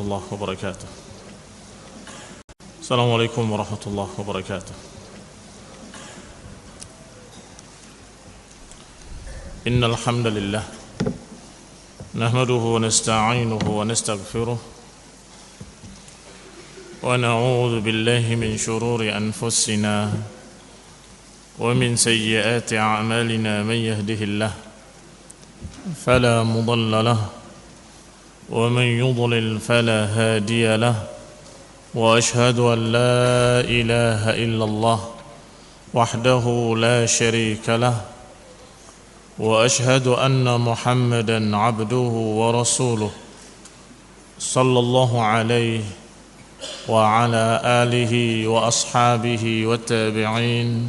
الله وبركاته. السلام عليكم ورحمة الله وبركاته. إن الحمد لله نحمده ونستعينه ونستغفره ونعوذ بالله من شرور أنفسنا ومن سيئات أعمالنا. من يهده الله فلا مضل له ومن يضلل فلا هادي له وأشهد أن لا إله إلا الله وحده لا شريك له وأشهد أن محمدا عبده ورسوله صلى الله عليه وعلى آله وأصحابه والتابعين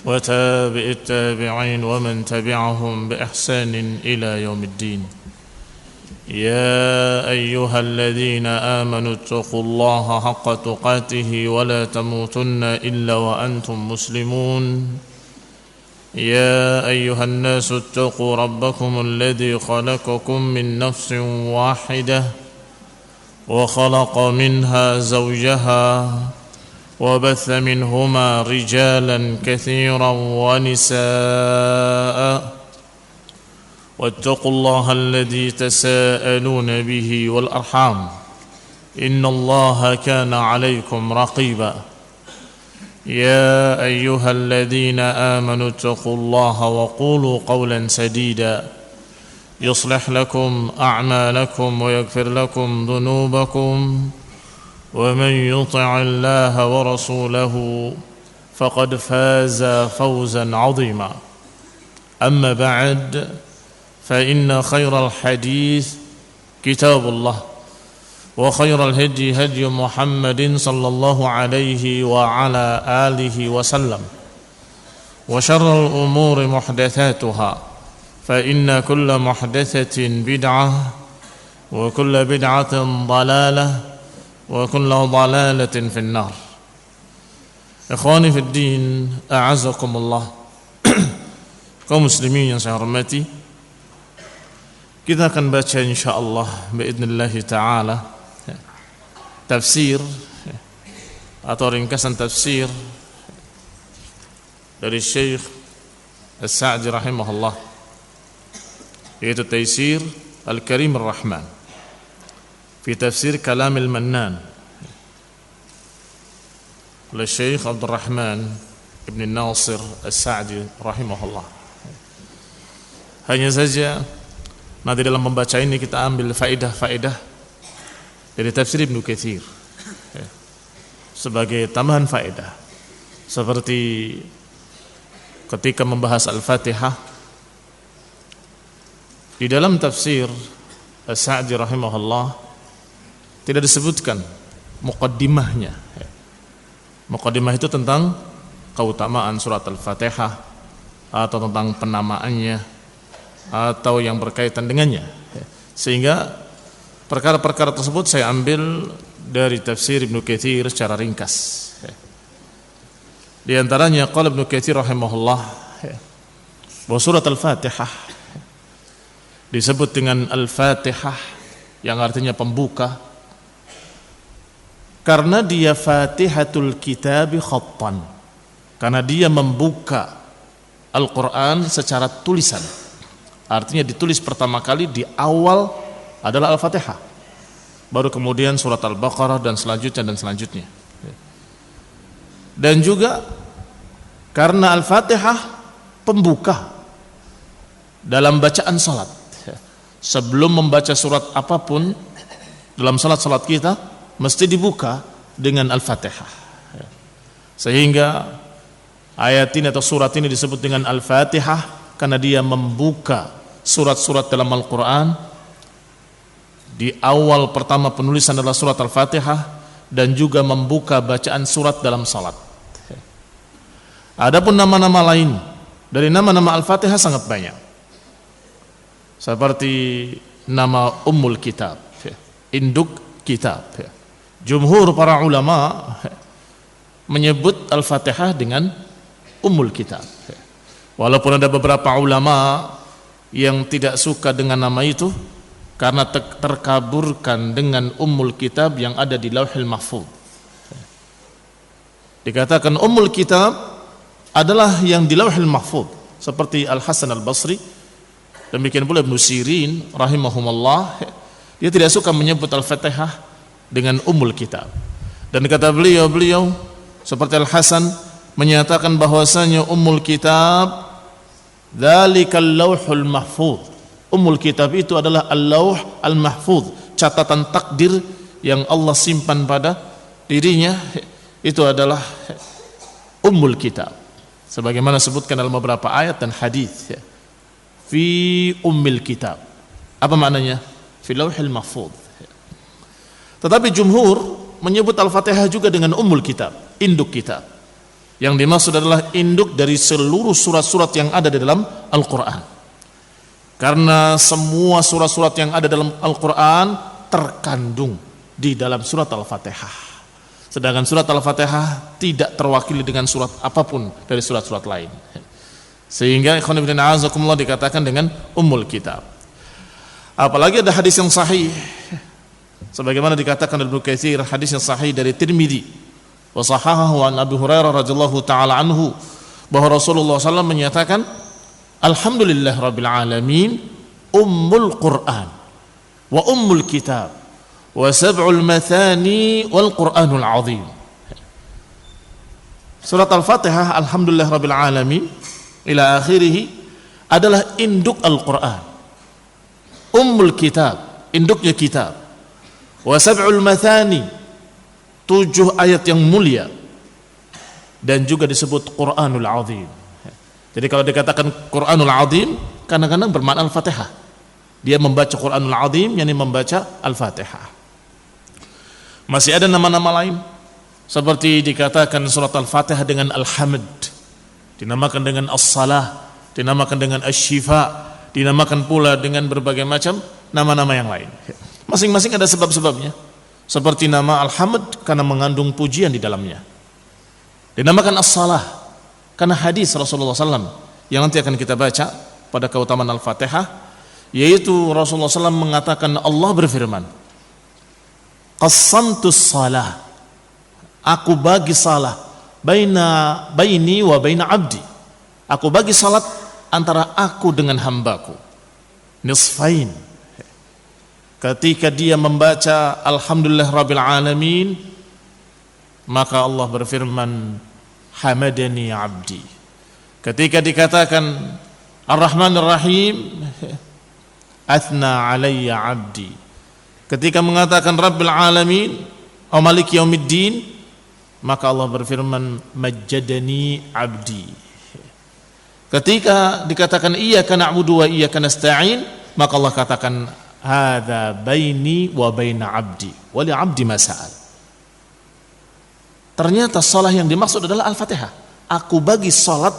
وتابع التابعين ومن تبعهم بإحسان إلى يوم الدين. يا أيها الذين آمنوا اتقوا الله حق تقاته ولا تموتن إلا وأنتم مسلمون. يا أيها الناس اتقوا ربكم الذي خلقكم من نفس واحدة وخلق منها زوجها وبث منهما رجالا كثيرا ونساء واتقوا الله الذي تساءلون به والأرحام إن الله كان عليكم رقيبا. يا أيها الذين آمنوا اتقوا الله وقولوا قولا سديدا يصلح لكم أعمالكم ويغفر لكم ذنوبكم ومن يطع الله ورسوله فقد فاز فوزا عظيما. أما بعد فإن خير الحديث كتاب الله وخير الهدي هدي محمد صلى الله عليه وعلى آله وسلم وشر الأمور محدثاتها فإن كل محدثة بدعة وكل بدعة ضلالة وكل ضلالة في النار. Ikhwani fi din, a'azzakumullah. Kaum muslimin yang saya hormati, kita akan baca insyaallah biidznillah taala tafsir atau ringkasan tafsir dari Syekh As-Sa'di rahimahullah, yaitu Taisir Al-Karim Ar-Rahman fi tafsir Kalam Al-Mannan oleh Syekh Abdul Rahman Ibn Nasir As-Sa'di rahimahullah. Hanya saja nanti dalam membaca ini kita ambil faedah-faedah dari tafsir Ibnu Katsir sebagai tambahan faedah, seperti ketika membahas Al-Fatihah di dalam tafsir As-Sa'di rahimahullah tidak disebutkan muqaddimahnya. Muqaddimah itu tentang keutamaan surat Al-Fatihah atau tentang penamaannya atau yang berkaitan dengannya, sehingga perkara-perkara tersebut saya ambil dari tafsir Ibnu Katsir secara ringkas. Di antaranya qala Ibnu Katsir rahimahullah bahwa surat Al-Fatihah disebut dengan Al-Fatihah yang artinya pembuka karena dia Fatihatul Kitabi khattan, karena dia membuka Al-Quran secara tulisan. Artinya ditulis pertama kali di awal adalah Al-Fatihah, baru kemudian surat Al-Baqarah dan selanjutnya. Dan juga karena Al-Fatihah pembuka dalam bacaan salat. Sebelum membaca surat apapun dalam salat kita mesti dibuka dengan Al-Fatihah. Sehingga ayat ini atau surat ini disebut dengan Al-Fatihah karena dia membuka surat-surat dalam Al-Quran. Di awal pertama penulisan adalah surat Al-Fatihah dan juga membuka bacaan surat dalam salat. Adapun nama-nama lain dari nama-nama Al-Fatihah sangat banyak, seperti nama Ummul Kitab, induk kitab. Jumhur para ulama menyebut Al-Fatihah dengan Ummul Kitab, walaupun ada beberapa ulama yang tidak suka dengan nama itu karena terkaburkan dengan Ummul Kitab yang ada di Lauhil Mahfuz. Dikatakan Ummul Kitab adalah yang di Lauhil Mahfuz, seperti Al-Hasan Al-Basri, demikian pula Ibnu Sirin rahimahumullah, dia tidak suka menyebut Al-Fatihah dengan Ummul Kitab. Dan kata beliau seperti Al-Hasan menyatakan bahwasanya Ummul Kitab dzalikal Lauhul Mahfuz. Ummul Kitab itu adalah Al-Lauh Al-Mahfuz, catatan takdir yang Allah simpan pada dirinya, itu adalah Ummul Kitab. Sebagaimana sebutkan dalam beberapa ayat dan hadis, fi Ummil Kitab. Apa maknanya? Fi Lauhil Mahfuz. Tetapi jumhur menyebut Al-Fatihah juga dengan Ummul Kitab, induk kitab. Yang dimaksud adalah induk dari seluruh surat-surat yang ada di dalam Al-Quran. Karena semua surat-surat yang ada dalam Al-Quran terkandung di dalam surat Al-Fatihah. Sedangkan surat Al-Fatihah tidak terwakili dengan surat apapun dari surat-surat lain. Sehingga ikhwan fillah a'azakumullah dikatakan dengan Ummul Kitab. Apalagi ada hadis yang sahih, sebagaimana dikatakan oleh Ibnu Katsir, hadis yang sahih dari Tirmidzi wa sahahahu an Abi Hurairah radhiyallahu taala anhu, bahwa Rasulullah SAW menyatakan, alhamdulillah rabbil alamin, Ummul Quran wa Ummul Kitab wa sab'ul mathani wal Quranul azim. Surat Al-Fatihah alhamdulillah rabbil alamin ila akhirih adalah induk Al-Quran. Ummul Kitab, induknya kitab. Wa sab'ul mathani, 7 ayat yang mulia, dan juga disebut Quranul azim. Jadi kalau dikatakan Quranul azim, kadang-kadang bermakna Al-Fatihah. Dia membaca Quranul azim, yakni membaca Al-Fatihah. Masih ada nama-nama lain, seperti dikatakan surat Al-Fatihah dengan Al-Hamd, dinamakan dengan As-Salah, dinamakan dengan Asy-Syifa, dinamakan pula dengan berbagai macam nama-nama yang lain. Masing-masing ada sebab-sebabnya. Seperti nama Al-Hamd karena mengandung pujian di dalamnya. Dinamakan As-Salah karena hadis Rasulullah SAW yang nanti akan kita baca pada keutamaan Al-Fatihah, yaitu Rasulullah SAW mengatakan, Allah berfirman, qassamtus salah, aku bagi salah baini wa baina abdi, aku bagi salat antara aku dengan hambaku nisfain. Ketika dia membaca alhamdulillah rabbil alamin, maka Allah berfirman, hamadani abdi. Ketika dikatakan ar-Rahmanir Rahim, athna alayya abdi. Ketika mengatakan rabbil alamin wa maliki yaumiddin, maka Allah berfirman, majjadani abdi. Ketika dikatakan iyyaka na'budu wa iyyaka nasta'in, maka Allah katakan hadza baini wa baina abdi wa li abdi ma sa'al. Ternyata salat yang dimaksud adalah Al-Fatihah. Aku bagi salat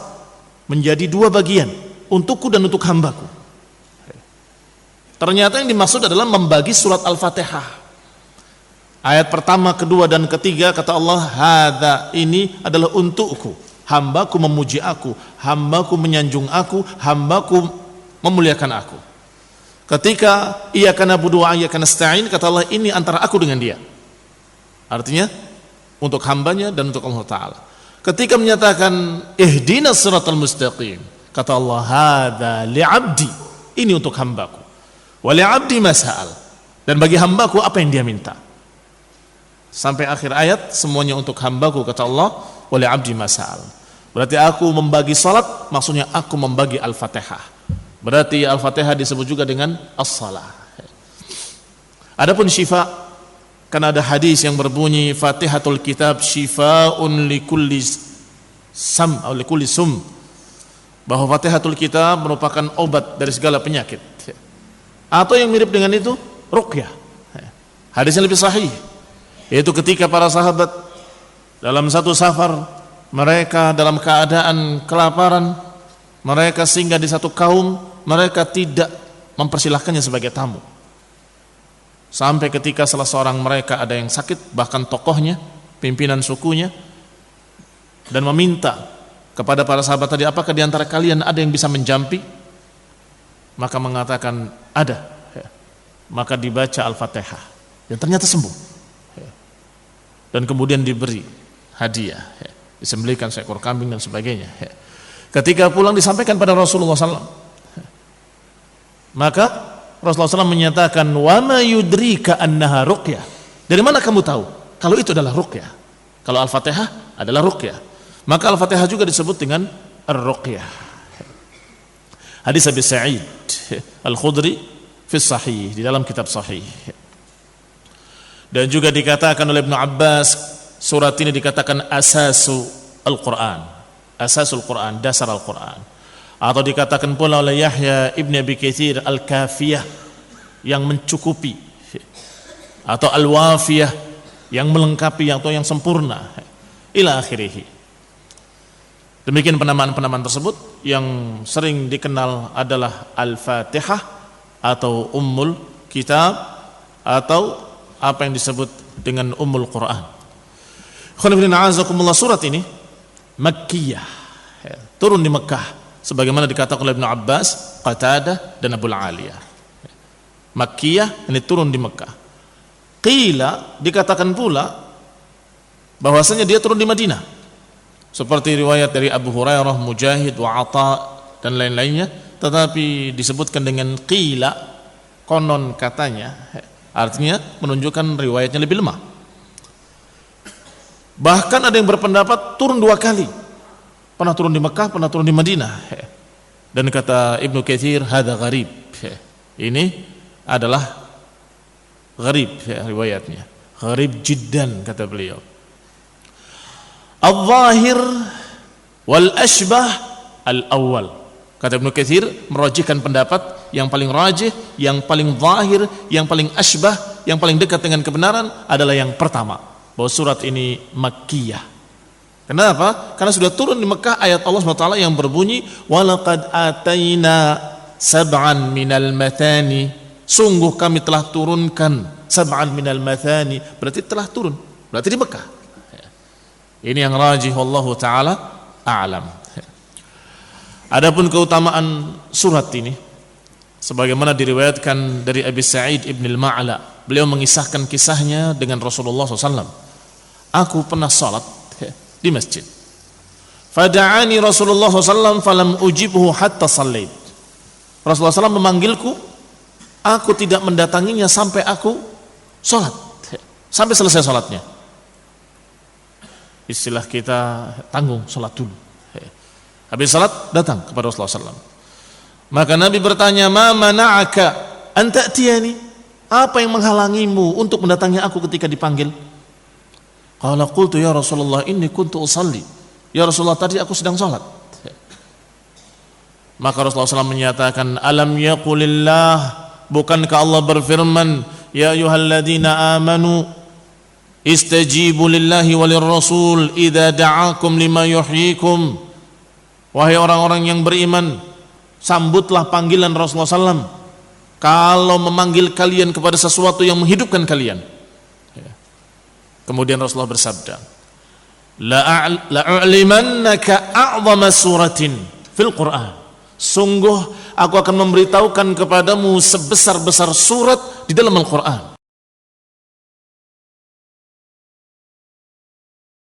menjadi 2 bagian, untukku dan untuk hambaku. Ternyata yang dimaksud adalah membagi surat Al-Fatihah. Ayat pertama, kedua dan ketiga kata Allah, hadza, ini adalah untukku. Hambaku memuji aku, hambaku menyanjung aku, hambaku memuliakan aku. Ketika iyyaka na'budu wa iyyaka nasta'in, kata Allah, ini antara aku dengan dia. Artinya untuk hambanya dan untuk Allah Ta'ala. Ketika menyatakan ihdinas siratal mustaqim, kata Allah, hadza li'abdi, ini untuk hambaku. Wa li'abdi ma sa'al, dan bagi hambaku apa yang dia minta. Sampai akhir ayat semuanya untuk hambaku, kata Allah, wa li'abdi ma sa'al. Berarti aku membagi salat, maksudnya aku membagi Al-Fatihah. Berarti Al-Fatihah disebut juga dengan As-Salah. Adapun syifa, karena ada hadis yang berbunyi Fatihatul Kitab syifa'un likulli sam atau likulli sum, bahwa Fatihatul Kitab merupakan obat dari segala penyakit. Atau yang mirip dengan itu, ruqyah. Hadis yang lebih sahih, yaitu ketika para sahabat dalam satu safar, mereka dalam keadaan kelaparan, mereka singgah di satu kaum, mereka tidak mempersilahkannya sebagai tamu. Sampai ketika salah seorang mereka ada yang sakit, bahkan tokohnya, pimpinan sukunya, dan meminta kepada para sahabat tadi, apakah di antara kalian ada yang bisa menjampi? Maka mengatakan ada. maka dibaca Al-Fatihah dan ternyata sembuh. Dan kemudian diberi hadiah, disembelihkan seekor kambing dan sebagainya. Ketika pulang disampaikan pada Rasulullah SAW. Maka Rasulullah SAW menyatakan, wa ma yudrika annaha ruqyah. Dari mana kamu tahu kalau itu adalah ruqyah? Kalau Al-Fatihah adalah ruqyah, maka Al-Fatihah juga disebut dengan ar-ruqyah. Hadis Abi Sa'id Al-Khudri fi Sahih, di dalam kitab Sahih. Dan juga dikatakan oleh Ibnu Abbas, surat ini dikatakan asasul Al-Quran, asasul Quran, dasar Al-Quran. Atau dikatakan pula oleh Yahya Ibn Abi Katsir Al-Kafiyah, yang mencukupi, atau Al-Wafiyah, yang melengkapi atau yang sempurna, ila akhirih. Demikian penamaan-penamaan tersebut yang sering dikenal adalah Al-Fatihah atau Ummul Kitab atau apa yang disebut dengan Ummul Quran. Surat ini Makkiyah, turun di Mekah, sebagaimana dikatakan oleh Ibnu Abbas, Qatadah dan Abu Aliyah. Makkiyah, ini turun di Mekah. Qila, dikatakan pula bahwasanya dia turun di Madinah, seperti riwayat dari Abu Hurairah, Mujahid, wa Atha dan lain-lainnya. Tetapi disebutkan dengan qila, konon katanya, artinya menunjukkan riwayatnya lebih lemah. Bahkan ada yang berpendapat turun 2 kali, pernah turun di Mekah, pernah turun di Madinah. Dan kata Ibnu Katsir, hadza gharib, ini adalah gharib riwayatnya, gharib jiddan, kata beliau. Al-zahir wal ashbah al-awwal, kata Ibnu Katsir merajihkan pendapat yang paling rajih, yang paling zahir, yang paling ashbah, yang paling dekat dengan kebenaran adalah yang pertama, bahwa surat ini Makkiyah. Kenapa? Karena sudah turun di Mekah ayat Allah SWT yang berbunyi, walaqad atayna sab'an minal mathani, sungguh kami telah turunkan sab'an minal mathani, berarti telah turun, berarti di Mekah. Ini yang rajih, wallahu ta'ala a'lam. Adapun keutamaan surat ini, sebagaimana diriwayatkan dari Abi Sa'id Ibn al-Ma'la, beliau mengisahkan kisahnya dengan Rasulullah SAW. Aku pernah salat di masjid, fada'ani Rasulullah SAW falam ujibhu hatta sallait. Rasulullah SAW memanggilku, aku tidak mendatanginya sampai aku salat, sampai selesai salatnya. Istilah kita tanggung salat dulu. Habis salat datang kepada Rasulullah SAW. Maka Nabi bertanya, ma mana'aka an ta'tiyani, apa yang menghalangimu untuk mendatangi aku ketika dipanggil? Qala qultu ya Rasulullah inni kuntu usalli, ya Rasulullah tadi aku sedang salat. Maka Rasulullah SAW menyatakan, alam yaqulillah, bukankah Allah berfirman, ya ayyuhalladzina amanu istajibu lillahi walir rasul idza da'akum lima yuhyikum. Wahai orang-orang yang beriman, sambutlah panggilan Rasulullah SAW kalau memanggil kalian kepada sesuatu yang menghidupkan kalian. Kemudian Rasulullah bersabda, la'u'limannaka a'zama suratin fil Qur'an, sungguh aku akan memberitahukan kepadamu sebesar-besar surat di dalam Al-Quran.